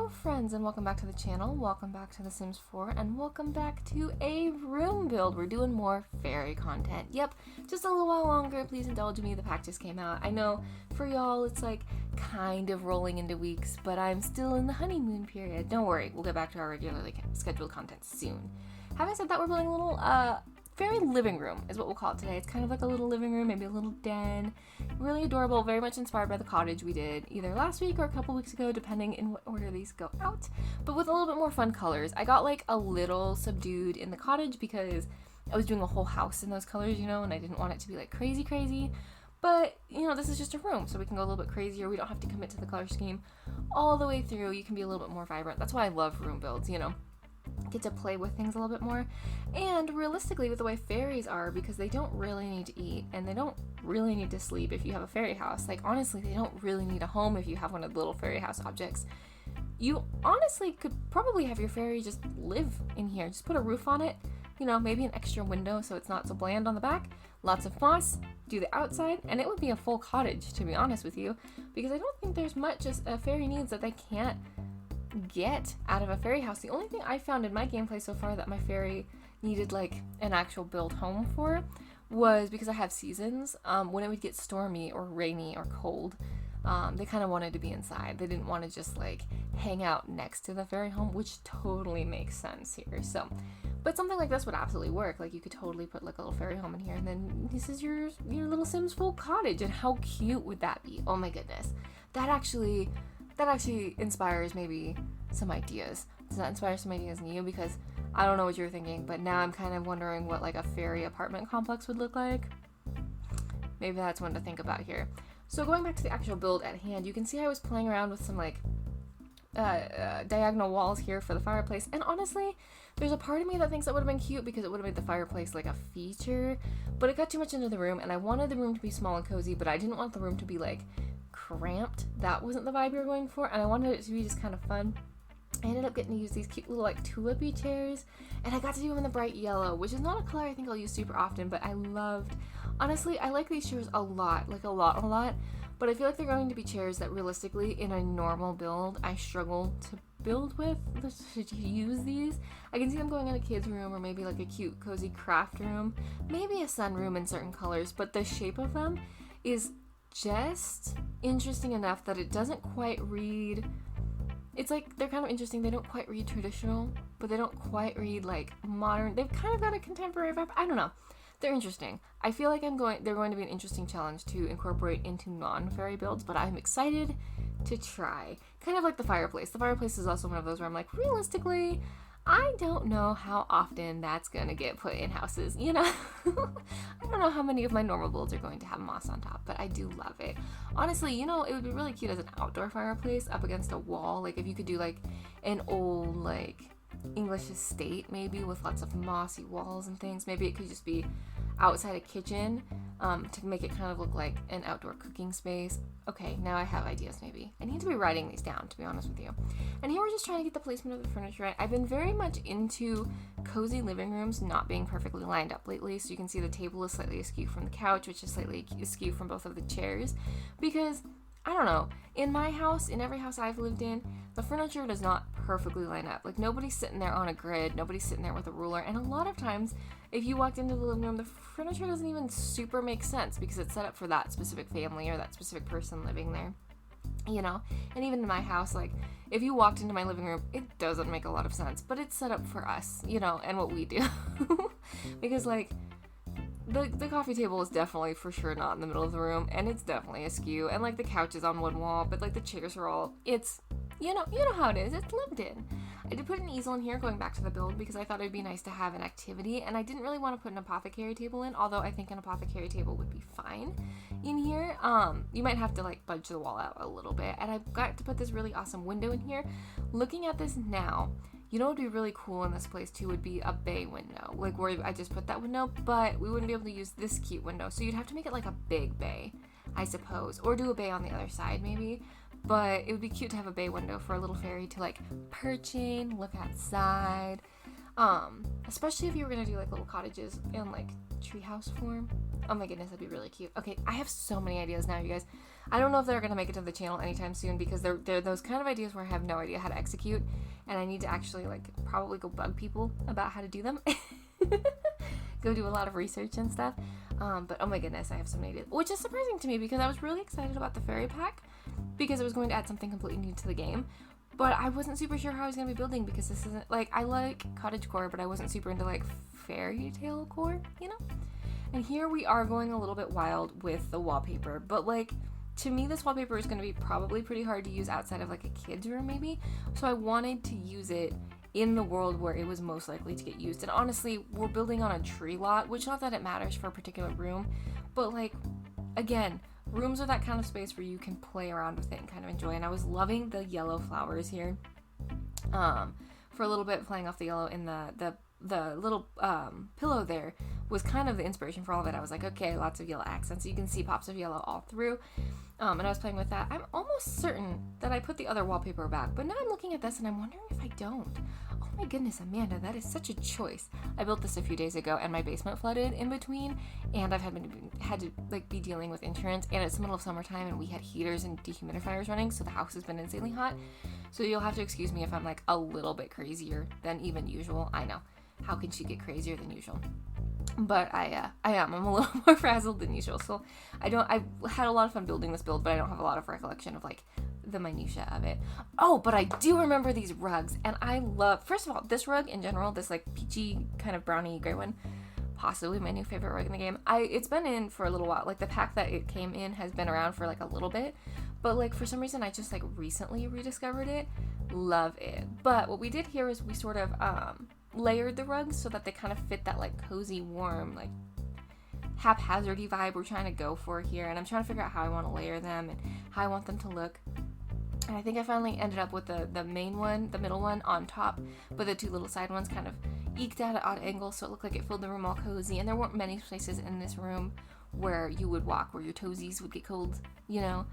Hello friends, and welcome back to the channel, welcome back to The Sims 4, and welcome back to a room build. We're doing more fairy content. Yep, just a little while longer, please indulge me, the pack just came out. I know, for y'all, it's like kind of rolling into weeks, but I'm still in the honeymoon period. Don't worry, we'll get back to our regularly scheduled content soon. Having said that, we're building a little, fairy living room is what we'll call it today. It's kind of like a little living room, maybe a little den. Really adorable, very much inspired by the cottage we did either last week or a couple weeks ago, depending in what order these go out, but with a little bit more fun colors. I got like a little subdued in the cottage because I was doing a whole house in those colors, you know, and I didn't want it to be like crazy, but you know, this is just a room, so we can go a little bit crazier. We don't have to commit to the color scheme all the way through. You can be a little bit more vibrant. That's why I love room builds, you know. Get to play with things a little bit more. And realistically, with the way fairies are, because they don't really need to eat and they don't really need to sleep if you have a fairy house. Like honestly, they don't really need a home if you have one of the little fairy house objects. You honestly could probably have your fairy just live in here. Just put a roof on it, you know, maybe an extra window so it's not so bland on the back, lots of moss, do the outside, and it would be a full cottage, to be honest with you, because I don't think there's much a fairy needs that they can't get out of a fairy house. The only thing I found in my gameplay so far that my fairy needed like an actual built home for was because I have seasons. When it would get stormy or rainy or cold, they kind of wanted to be inside. They didn't want to just like hang out next to the fairy home, which totally makes sense here. So, but something like this would absolutely work. Like you could totally put like a little fairy home in here, and then this is your little Sims full cottage. And how cute would that be? Oh my goodness, that actually inspires maybe some ideas. Does that inspire some ideas in you? Because I don't know what you're thinking, but now I'm kind of wondering what like a fairy apartment complex would look like. Maybe that's one to think about here. So going back to the actual build at hand, you can see I was playing around with some like diagonal walls here for the fireplace, and honestly, there's a part of me that thinks that would have been cute because it would have made the fireplace like a feature, but it got too much into the room, and I wanted the room to be small and cozy, but I didn't want the room to be like cramped. That wasn't the vibe we were going for, and I wanted it to be just kind of fun. I ended up getting to use these cute little like tulipy chairs, and I got to do them in the bright yellow, which is not a color I think I'll use super often, but honestly, I like these chairs a lot, like a lot, but I feel like they're going to be chairs that realistically in a normal build I struggle to build with, to use these. I can see them going in a kid's room or maybe like a cute cozy craft room, maybe a sunroom in certain colors, but the shape of them is just interesting enough that it doesn't quite read. It's like they're kind of interesting. They don't quite read traditional, but they don't quite read like modern. They've kind of got a contemporary vibe. I don't know. They're interesting. I feel like they're going to be an interesting challenge to incorporate into non-fairy builds, but I'm excited to try. Kind of like the fireplace. The fireplace is also one of those where I'm like, realistically, I don't know how often that's going to get put in houses, you know? I don't know how many of my normal builds are going to have moss on top, but I do love it. Honestly, you know, it would be really cute as an outdoor fireplace up against a wall. Like if you could do like an old like English estate maybe with lots of mossy walls and things. Maybe it could just be outside a kitchen to make it kind of look like an outdoor cooking space. Okay, now I have ideas maybe. I need to be writing these down, to be honest with you. And here we're just trying to get the placement of the furniture right. I've been very much into cozy living rooms not being perfectly lined up lately, so you can see the table is slightly askew from the couch, which is slightly askew from both of the chairs, because I don't know, in my house, in every house I've lived in, the furniture does not perfectly line up. Like nobody's sitting there on a grid, nobody's sitting there with a ruler, and a lot of times if you walked into the living room, the furniture doesn't even super make sense because it's set up for that specific family or that specific person living there, you know? And even in my house, like if you walked into my living room, it doesn't make a lot of sense, but it's set up for us, you know, and what we do. Because like the coffee table is definitely for sure not in the middle of the room, and it's definitely askew, and like the couch is on one wall, but like the chairs are all, it's, you know how it is, it's lived in. I did put an easel in here going back to the build because I thought it'd be nice to have an activity, and I didn't really want to put an apothecary table in, although I think an apothecary table would be fine in here. You might have to like budge the wall out a little bit, and I've got to put this really awesome window in here. Looking at this now, you know what would be really cool in this place too would be a bay window, like where I just put that window, but we wouldn't be able to use this cute window, so you'd have to make it like a big bay, I suppose, or do a bay on the other side maybe. But it would be cute to have a bay window for a little fairy to like perch in, look outside. Especially if you were gonna do like little cottages in like treehouse form. Oh my goodness, that'd be really cute. Okay, I have so many ideas now, you guys. I don't know if they're going to make it to the channel anytime soon, because they're those kind of ideas where I have no idea how to execute, and I need to actually, like, probably go bug people about how to do them. Go do a lot of research and stuff. But oh my goodness, I have so many ideas, which is surprising to me because I was really excited about the fairy pack because it was going to add something completely new to the game. But I wasn't super sure how I was going to be building, because this isn't, like, I like cottagecore, but I wasn't super into, like, fairy tale core, you know? And here we are going a little bit wild with the wallpaper, but, like, to me this wallpaper is going to be probably pretty hard to use outside of, like, a kid's room maybe. So I wanted to use it in the world where it was most likely to get used. And honestly, we're building on a tree lot, which, not that it matters for a particular room, but, like, again, rooms are that kind of space where you can play around with it and kind of enjoy. And I was loving the yellow flowers here. For a little bit, playing off the yellow in the little pillow there was kind of the inspiration for all of it. I was like, okay, lots of yellow accents. You can see pops of yellow all through. And I was playing with that. I'm almost certain that I put the other wallpaper back, but now I'm looking at this and I'm wondering if I don't. Oh my goodness, Amanda, that is such a choice. I built this a few days ago and my basement flooded in between, and I've had to like be dealing with insurance, and it's the middle of summertime and we had heaters and dehumidifiers running, so the house has been insanely hot. So you'll have to excuse me if I'm like a little bit crazier than even usual. I know. How can she get crazier than usual? But I'm a little more frazzled than usual. So I had a lot of fun building this build, but I don't have a lot of recollection of like the minutia of it. Oh, but I do remember these rugs, and I love, first of all, this rug in general, this like peachy kind of browny gray one, possibly my new favorite rug in the game. It's been in for a little while. Like the pack that it came in has been around for like a little bit, but like for some reason I just like recently rediscovered it. Love it. But what we did here is we sort of layered the rugs so that they kind of fit that like cozy, warm, like haphazardy vibe we're trying to go for here. And I'm trying to figure out how I want to layer them and how I want them to look. And I think I finally ended up with the main one, the middle one, on top, but the two little side ones kind of eked out at odd angles, so it looked like it filled the room all cozy. And there weren't many places in this room where you would walk where your toesies would get cold, you know.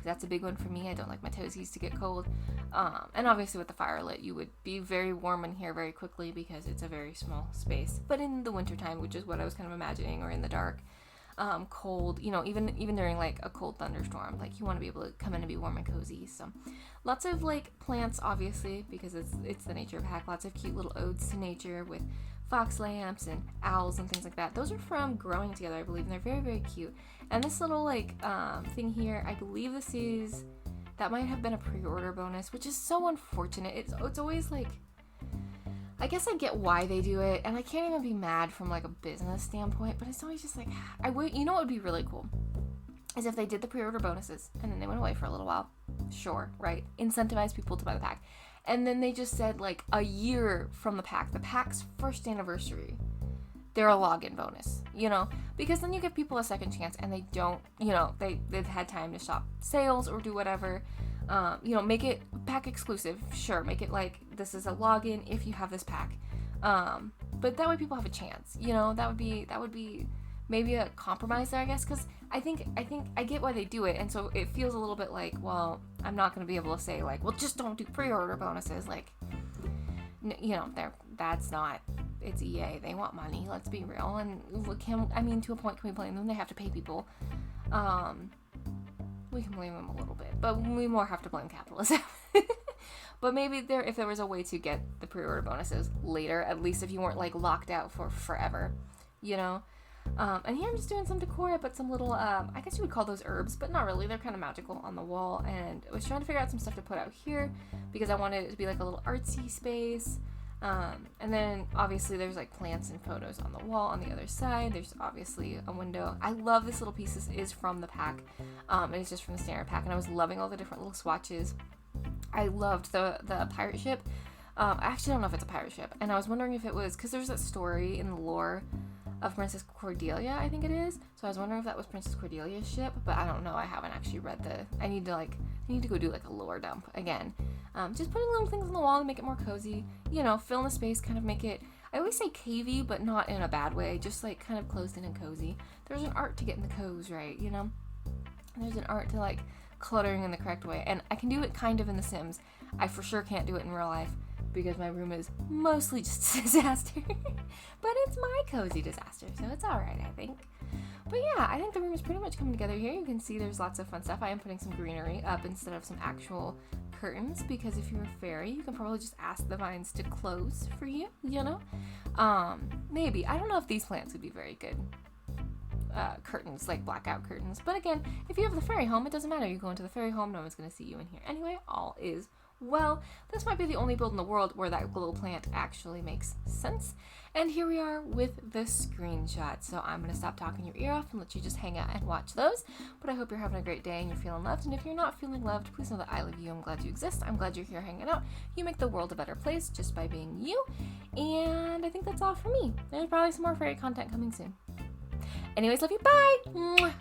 That's a big one for me. I don't like my toesies to get cold. And obviously with the fire lit, you would be very warm in here very quickly because it's a very small space. But in the wintertime, which is what I was kind of imagining, or in the dark, cold, you know, even during like a cold thunderstorm, like you want to be able to come in and be warm and cozy. So lots of like plants, obviously, because it's the nature pack. Lots of cute little odes to nature with fox lamps and owls and things like that. Those are from Growing Together, I believe, and they're very, very cute. And this little like thing here, I believe that might have been a pre-order bonus, which is so unfortunate. It's always like, I guess I get why they do it, and I can't even be mad from like a business standpoint, but it's always just like, you know what would be really cool is if they did the pre-order bonuses and then they went away for a little while. Sure, right? Incentivize people to buy the pack. And then they just said like a year from the pack's first anniversary, they're a login bonus, you know, because then you give people a second chance and they don't, you know, they've had time to shop sales or do whatever. You know, make it pack exclusive. Sure, make it like this is a login if you have this pack. But that way people have a chance. You know, that would be maybe a compromise there, I guess, because I think I get why they do it, and so it feels a little bit like, well, I'm not going to be able to say like, well, just don't do pre-order bonuses. Like, you know, that's not. It's EA. They want money. Let's be real. And to a point, can we blame them? They have to pay people. We can blame them a little bit, but we more have to blame capitalism. But maybe if there was a way to get the pre-order bonuses later, at least if you weren't like locked out for forever, you know. And here I'm just doing some decor. I put some little, I guess you would call those herbs, but not really. They're kind of magical on the wall. And I was trying to figure out some stuff to put out here because I wanted it to be like a little artsy space. And then obviously there's like plants and photos on the wall on the other side. There's obviously a window. I love this little piece. This is from the pack. And it's just from the standard pack. And I was loving all the different little swatches. I loved the pirate ship. I actually don't know if it's a pirate ship. And I was wondering if it was, because there's that story in the lore of Princess Cordelia, I think it is. So I was wondering if that was Princess Cordelia's ship, but I don't know. I haven't actually read I need to go do like a lore dump again. Just putting little things on the wall to make it more cozy, you know, fill in the space, kind of make it, I always say cavey, but not in a bad way, just like kind of closed in and cozy. There's an art to getting the cozy right, you know? There's an art to like cluttering in the correct way, and I can do it kind of in The Sims. I for sure can't do it in real life, because my room is mostly just a disaster. But it's my cozy disaster, so it's alright, I think. But yeah, I think the room is pretty much coming together here. You can see there's lots of fun stuff. I am putting some greenery up instead of some actual curtains, because if you're a fairy, you can probably just ask the vines to close for you, you know? Maybe. I don't know if these plants would be very good curtains, like blackout curtains. But again, if you have the fairy home, it doesn't matter. You go into the fairy home, no one's going to see you in here. Anyway, all is well. This might be the only build in the world where that glow plant actually makes sense. And here we are with the screenshot. So I'm going to stop talking your ear off and let you just hang out and watch those. But I hope you're having a great day and you're feeling loved. And if you're not feeling loved, please know that I love you. I'm glad you exist. I'm glad you're here hanging out. You make the world a better place just by being you. And I think that's all for me. There's probably some more fairy content coming soon. Anyways, love you. Bye! Mwah.